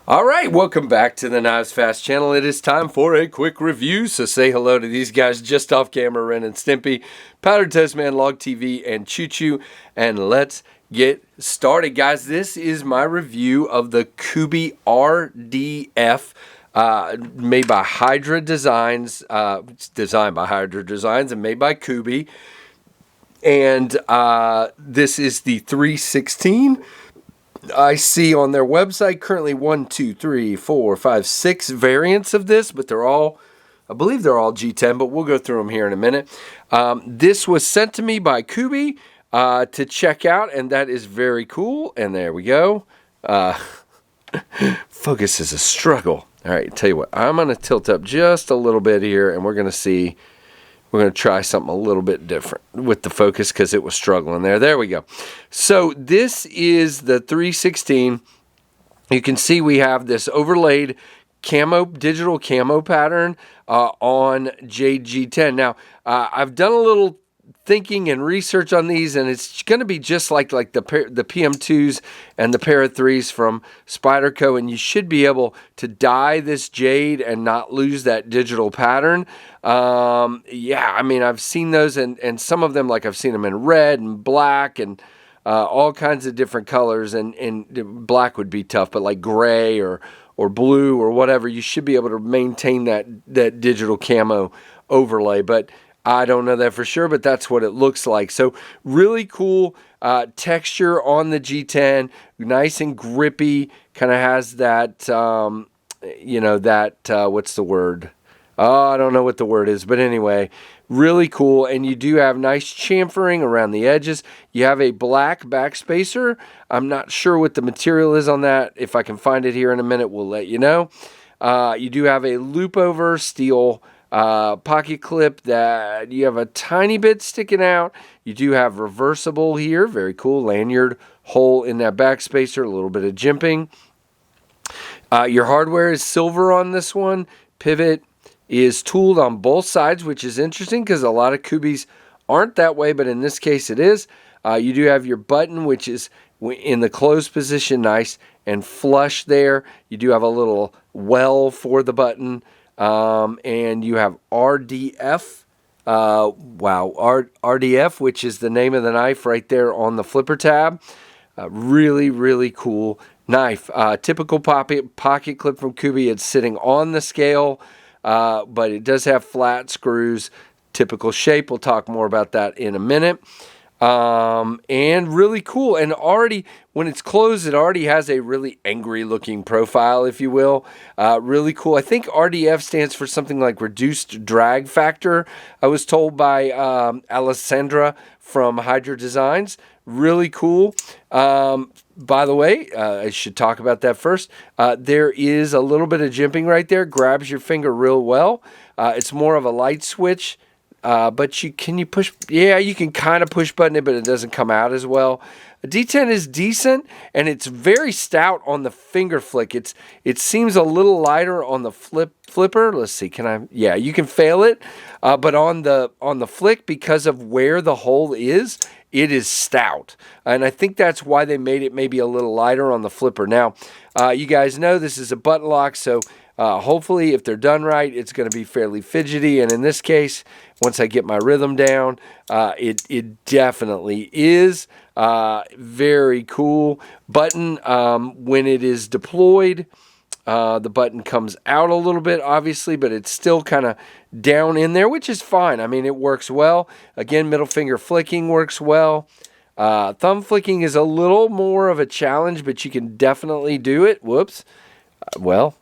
All right, welcome back to the KnivesFAST channel. It is time for a quick review, so say hello to these guys just off camera, Ren and Stimpy, Powder Toast Man, Log TV, and Choo Choo, and let's get started, guys. This is my review of the Kubey RDF, made by Hydra Designs, designed by Hydra Designs and made by Kubey, and this is the 316. I see on their website currently 1, 2, 3, 4, 5, 6 variants of this, but they're all, I believe they're all G10, but we'll go through them here in a minute. This was sent to me by Kubey to check out, and that is very cool. And there we go. Focus is a struggle. All right, tell you what, I'm going to tilt up just a little bit here, and we're going to see. We're going to try something a little bit different with the focus because it was struggling there. There we go. So this is the 316. You can see we have this overlaid digital camo pattern on JG10. Now, I've done a little thinking and research on these, and it's going to be just like the PM2s and the Para 3s from Spyderco, and you should be able to dye this jade and not lose that digital pattern. Yeah, I mean, I've seen those, and some of them, like I've seen them in red and black and all kinds of different colors, and black would be tough, but like gray or blue or whatever, you should be able to maintain that digital camo overlay, but I don't know that for sure, but that's what it looks like. So really cool texture on the G10, nice and grippy, kind of has that, you know, that, what's the word? Oh, I don't know what the word is, but anyway, really cool. And you do have nice chamfering around the edges. You have a black back spacer. I'm not sure what the material is on that. If I can find it here in a minute, we'll let you know. You do have a loop over steel pocket clip that you have a tiny bit sticking out. You do have reversible here, very cool lanyard hole in that back spacer, a little bit of jimping. Your hardware is silver on this one. Pivot is tooled on both sides, which is interesting because a lot of Kubeys aren't that way, but in this case it is. You do have your button, which is in the closed position, nice and flush there. You do have a little well for the button. And you have RDF, RDF, which is the name of the knife right there on the flipper tab. Really, really cool knife. Typical pocket clip from Kubey. It's sitting on the scale, but it does have flat screws, typical shape. We'll talk more about that in a minute. And really cool, and already when it's closed, it already has a really angry looking profile, if you will. Really cool. I think RDF stands for something like reduced drag factor, I was told by Alessandra from Hydra Designs. Really cool. By the way, I should talk about that first. There is a little bit of jimping right there, grabs your finger real well. It's more of a light switch. But you push? Yeah, you can kind of push button it, but it doesn't come out as well. A D10 is decent, and it's very stout on the finger flick. It seems a little lighter on the flipper. Let's see, can I? Yeah, you can fail it, but on the flick, because of where the hole is, it is stout, and I think that's why they made it maybe a little lighter on the flipper. Now, you guys know this is a button lock, so. Hopefully, if they're done right, it's going to be fairly fidgety. And in this case, once I get my rhythm down, it definitely is very cool. Button, when it is deployed, the button comes out a little bit, obviously, but it's still kind of down in there, which is fine. I mean, it works well. Again, middle finger flicking works well. Thumb flicking is a little more of a challenge, but you can definitely do it. Whoops. Well.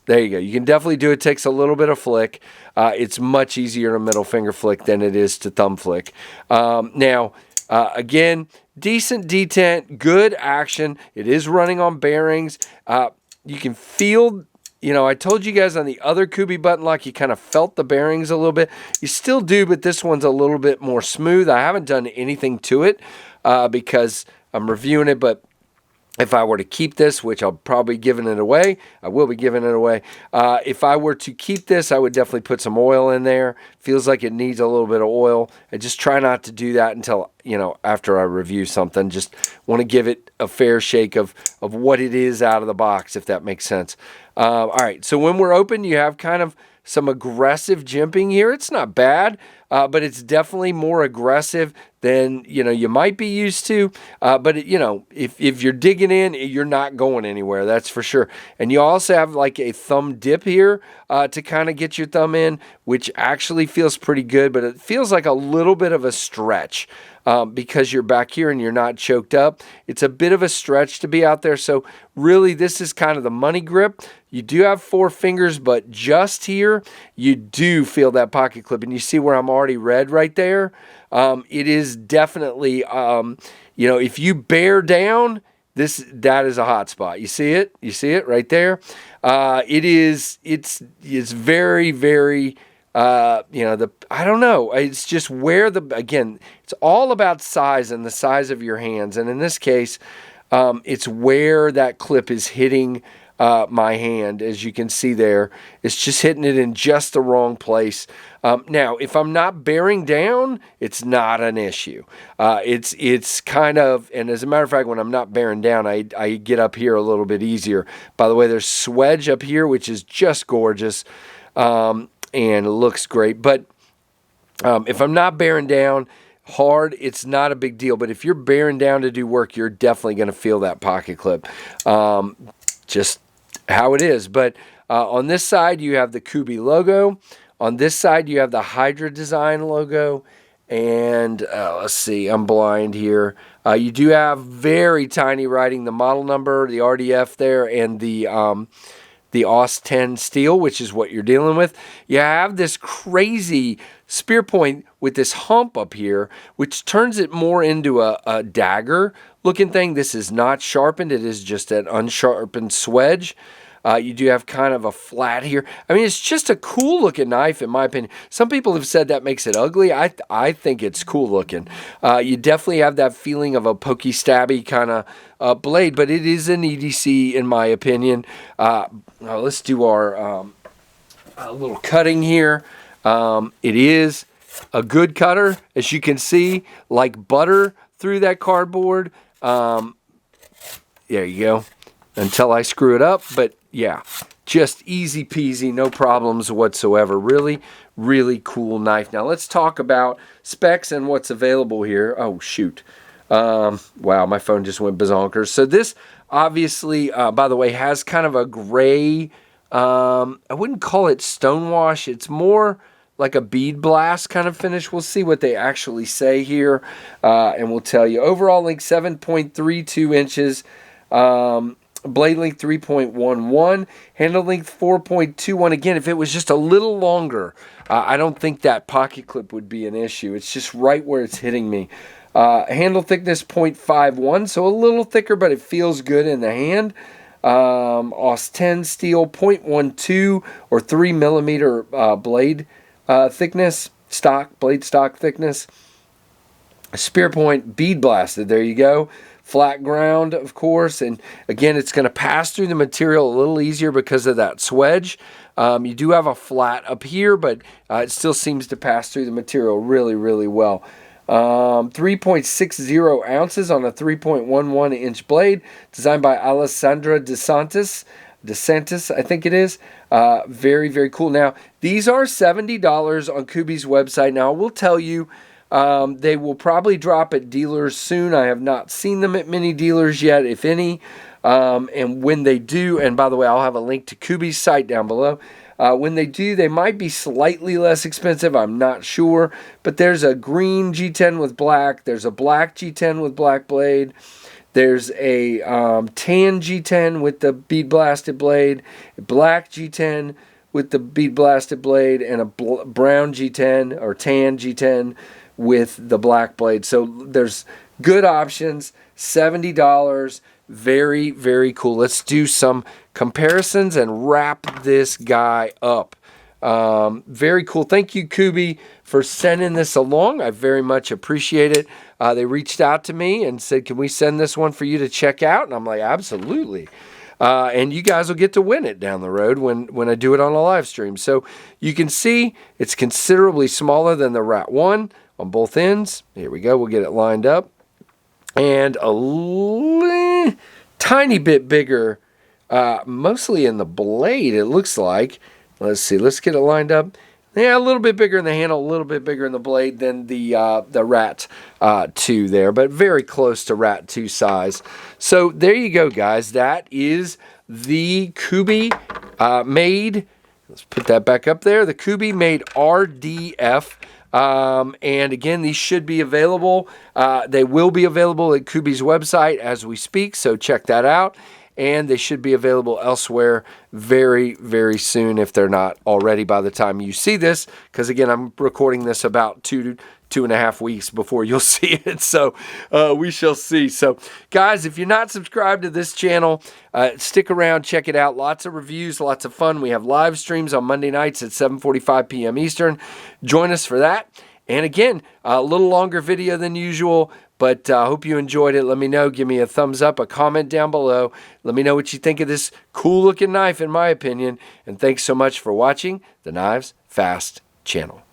There you go. You can definitely do it. It takes a little bit of flick. It's much easier to middle finger flick than it is to thumb flick. Now, again, decent detent, good action. It is running on bearings. You can feel, you know, I told you guys on the other Kubey button lock, you kind of felt the bearings a little bit. You still do, but this one's a little bit more smooth. I haven't done anything to it because I'm reviewing it, but If I were to keep this, which I'll probably be giving it away, I will be giving it away. If I were to keep this, I would definitely put some oil in there. Feels like it needs a little bit of oil. I just try not to do that until, you know, after I review something. Just want to give it a fair shake of what it is out of the box, if that makes sense. All right, so when we're open, you have kind of some aggressive jimping here. It's not bad, but it's definitely more aggressive than, you know, you might be used to. But, you know, if you're digging in, you're not going anywhere, that's for sure. And you also have like a thumb dip here to kind of get your thumb in, which actually feels pretty good, but it feels like a little bit of a stretch. Because you're back here and you're not choked up. It's a bit of a stretch to be out there. So really, this is kind of the money grip. You do have 4 fingers, but just here, you do feel that pocket clip. And you see where I'm already red right there? It is definitely, you know, if you bear down, that is a hot spot. You see it? You see it right there? It's very, very... you know, I don't know. It's just where again, it's all about size and the size of your hands. And in this case, it's where that clip is hitting my hand. As you can see there, it's just hitting it in just the wrong place. Now, if I'm not bearing down, it's not an issue. It's kind of, and as a matter of fact, when I'm not bearing down, I get up here a little bit easier. By the way, there's swedge up here, which is just gorgeous. And it looks great. But if I'm not bearing down hard, it's not a big deal. But if you're bearing down to do work, you're definitely going to feel that pocket clip. Just how it is. But on this side, you have the Kubey logo. On this side, you have the Hydra Design logo. And let's see, I'm blind here. You do have very tiny writing, the model number, the RDF there, and the AUS 10 steel, which is what you're dealing with. You have this crazy spear point with this hump up here, which turns it more into a dagger looking thing. This is not sharpened. It is just an unsharpened swedge. You do have kind of a flat here. I mean, it's just a cool looking knife in my opinion. Some people have said that makes it ugly. I think it's cool looking. You definitely have that feeling of a pokey stabby kind of blade, but it is an EDC in my opinion. Let's do our little cutting here. It is a good cutter, as you can see, like butter through that cardboard. There you go. Until I screw it up, but yeah, just easy peasy, no problems whatsoever. Really, really cool knife. Now let's talk about specs and what's available here. Oh shoot. Wow, my phone just went bazonkers. So this obviously, by the way, has kind of a gray, I wouldn't call it stonewash. It's more like a bead blast kind of finish. We'll see what they actually say here, and we'll tell you. Overall length 7.32 inches. Blade length 3.11, handle length 4.21. Again, if it was just a little longer, I don't think that pocket clip would be an issue. It's just right where it's hitting me. Handle thickness 0.51, so a little thicker, but it feels good in the hand. AUS 10 steel 0.12 or 3 millimeter blade thickness, blade stock thickness. Spear point bead blasted. There you go. Flat ground, of course, and again, it's going to pass through the material a little easier because of that swedge. You do have a flat up here, but it still seems to pass through the material really, really well. 3.60 ounces on a 3.11 inch blade, designed by Alessandra DeSantis, I think it is. Very, very cool. Now, these are $70 on Kubey's website. Now, I will tell you, they will probably drop at dealers soon. I have not seen them at many dealers yet, if any. And when they do, and by the way, I'll have a link to Kubey's site down below. When they do, they might be slightly less expensive. I'm not sure. But there's a green G10 with black. There's a black G10 with black blade. There's a tan G10 with the bead blasted blade. A black G10 with the bead blasted blade. And a brown G10 or tan G10 with the black blade. So there's good options. $70. Very, very cool. Let's do some comparisons and wrap this guy up. Very cool. Thank you, Kubey, for sending this along. I very much appreciate it. They reached out to me and said, can we send this one for you to check out? And I'm like, absolutely. And you guys will get to win it down the road when I do it on a live stream. So you can see it's considerably smaller than the Rat 1 on both ends. Here we go. We'll get it lined up. And a tiny bit bigger, mostly in the blade, it looks like. Let's see. Let's get it lined up. Yeah, a little bit bigger in the handle, a little bit bigger in the blade than the Rat 2 there, but very close to Rat 2 size. So there you go, guys. That is the Kubey made, let's put that back up there, the Kubey made RDF. And again, these should be available. They will be available at Kubey's website as we speak, so check that out. And they should be available elsewhere very, very soon if they're not already by the time you see this. Because again, I'm recording this about 2.5 weeks before you'll see it. So we shall see. So guys, if you're not subscribed to this channel, stick around, check it out. Lots of reviews, lots of fun. We have live streams on Monday nights at 7:45 p.m. Eastern. Join us for that. And again, a little longer video than usual, but I hope you enjoyed it. Let me know. Give me a thumbs up, a comment down below. Let me know what you think of this cool looking knife, in my opinion. And thanks so much for watching the KnivesFAST channel.